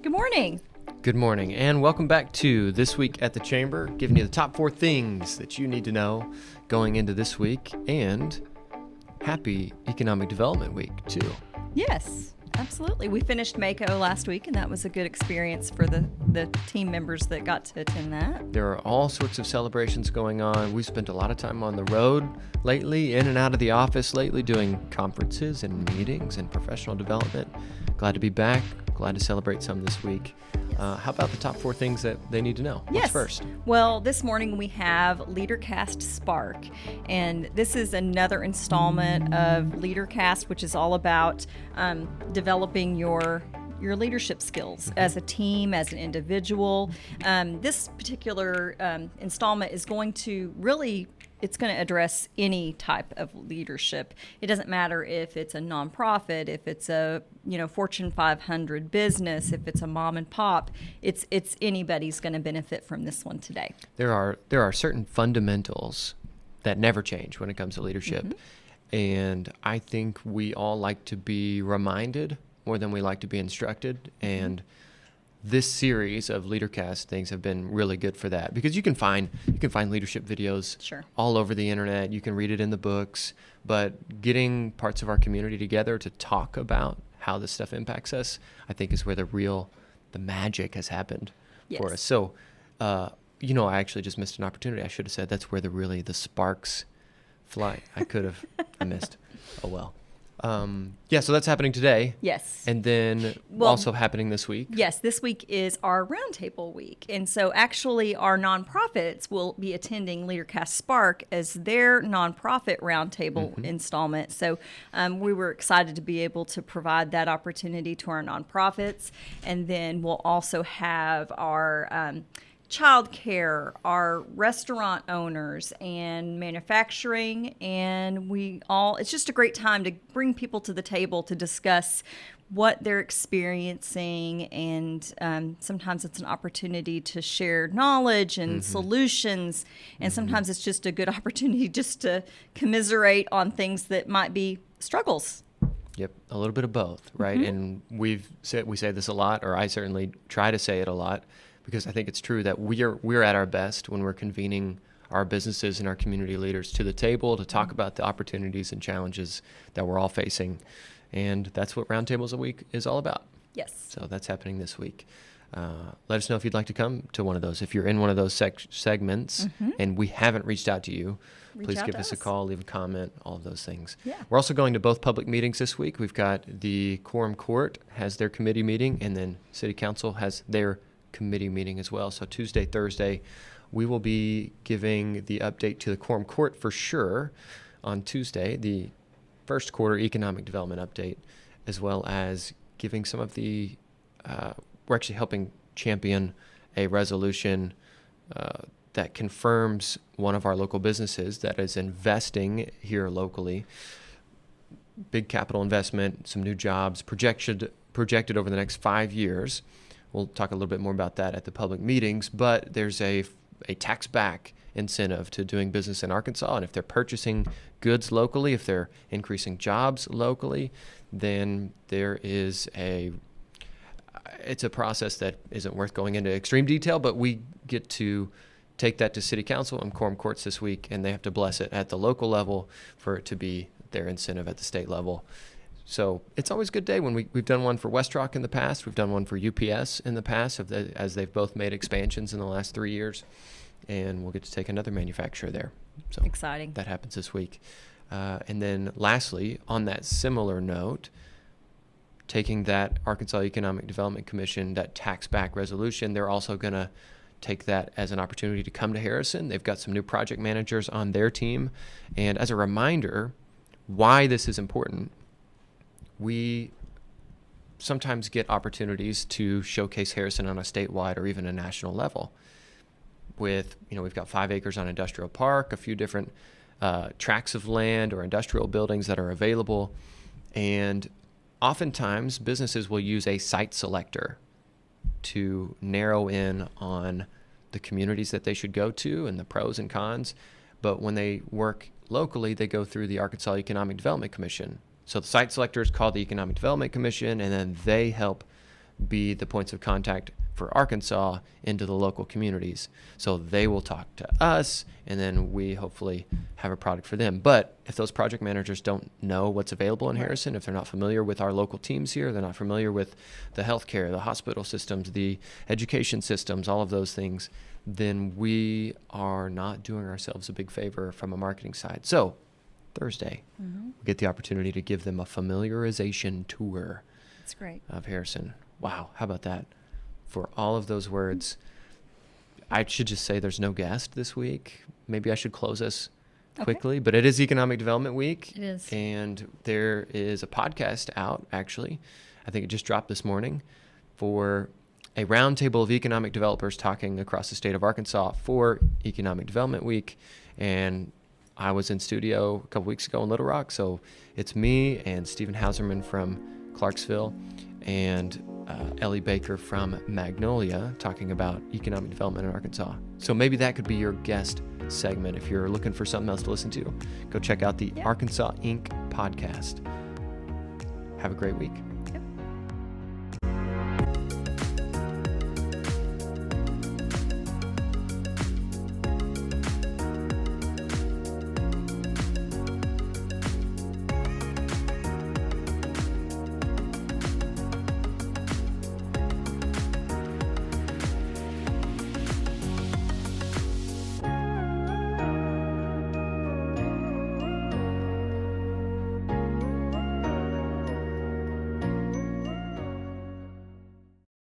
Good morning. Good morning, and welcome back to This Week at the Chamber, giving you the top 4 things that you need to know going into this week, and happy Economic Development Week, too. Yes, absolutely. We finished Mako last week, and that was a good experience for the team members that got to attend that. There are all sorts of celebrations going on. We've spent a lot of time on the road lately, in and out of the office lately, doing conferences and meetings and professional development. Glad to be back. Glad to celebrate some this week. How about the top 4 things that they need to know? What's first? Well, this morning we have Leadercast Spark, and this is another installment of Leadercast, which is all about developing your leadership skills as a team, as an individual. This particular installment is going to it's going to address any type of leadership. It doesn't matter if it's a nonprofit, if it's a Fortune 500 business, if it's a mom and pop. It's anybody's going to benefit from this one today. There are certain fundamentals that never change when it comes to leadership, and I think we all like to be reminded more than we like to be instructed, and this series of Leadercast things have been really good for that, because you can find leadership videos all over the internet. You can read it in the books, but getting parts of our community together to talk about how this stuff impacts us, I think, is where the magic has happened for us. So, I actually just missed an opportunity. I should have said that's where the sparks fly. I missed. Oh well. So that's happening today. Yes. And then also happening this week. Yes, this week is our Roundtable week. And so actually our nonprofits will be attending Leadercast Spark as their nonprofit Roundtable installment. So we were excited to be able to provide that opportunity to our nonprofits. And then we'll also have our childcare, our restaurant owners, and manufacturing, and it's just a great time to bring people to the table to discuss what they're experiencing, and sometimes it's an opportunity to share knowledge and solutions, and sometimes it's just a good opportunity just to commiserate on things that might be struggles. Yep, a little bit of both, right? And we say this a lot, or I certainly try to say it a lot, because I think it's true that we're at our best when we're convening our businesses and our community leaders to the table to talk about the opportunities and challenges that we're all facing. And that's what Roundtables a Week is all about. Yes. So that's happening this week. Let us know if you'd like to come to one of those. If you're in one of those segments and we haven't reached out to you, please give us a call, leave a comment, all of those things. Yeah. We're also going to both public meetings this week. We've got the Quorum Court has their committee meeting, and then City Council has their committee meeting as well. So Tuesday, Thursday, we will be giving the update to the Quorum Court for sure on Tuesday, the first quarter economic development update, as well as giving some of the, we're actually helping champion a resolution that confirms one of our local businesses that is investing here locally. Big capital investment, some new jobs projected over the next 5 years. We'll talk a little bit more about that at the public meetings, but there's a tax back incentive to doing business in Arkansas. And if they're purchasing goods locally, if they're increasing jobs locally, then it's a process that isn't worth going into extreme detail, but we get to take that to City Council and Quorum Courts this week, and they have to bless it at the local level for it to be their incentive at the state level. So it's always a good day when we've done one for Westrock in the past. We've done one for UPS in the past as they've both made expansions in the last 3 years. And we'll get to take another manufacturer there. So exciting. That happens this week. And then lastly, on that similar note, taking that Arkansas Economic Development Commission, that tax back resolution, they're also going to take that as an opportunity to come to Harrison. They've got some new project managers on their team. And as a reminder, why this is important, we sometimes get opportunities to showcase Harrison on a statewide or even a national level. We've got 5 acres on Industrial Park, a few different tracts of land or industrial buildings that are available. And oftentimes businesses will use a site selector to narrow in on the communities that they should go to and the pros and cons. But when they work locally, they go through the Arkansas Economic Development Commission. So the site selector is called the Economic Development Commission, and then they help be the points of contact for Arkansas into the local communities. So they will talk to us, and then we hopefully have a product for them. But if those project managers don't know what's available in Harrison, if they're not familiar with our local teams here, they're not familiar with the healthcare, the hospital systems, the education systems, all of those things, then we are not doing ourselves a big favor from a marketing side. So Thursday, we get the opportunity to give them a familiarization tour. That's great. Of Harrison. Wow, how about that? For all of those words, I should just say there's no guest this week. Maybe I should close us quickly, but it is Economic Development Week. It is. And there is a podcast out, actually. I think it just dropped this morning, for a roundtable of economic developers talking across the state of Arkansas for Economic Development Week. And I was in studio a couple weeks ago in Little Rock, so it's me and Stephen Hauserman from Clarksville and Ellie Baker from Magnolia talking about economic development in Arkansas. So maybe that could be your guest segment. If you're looking for something else to listen to, go check out the Arkansas Inc. podcast. Have a great week. Yep.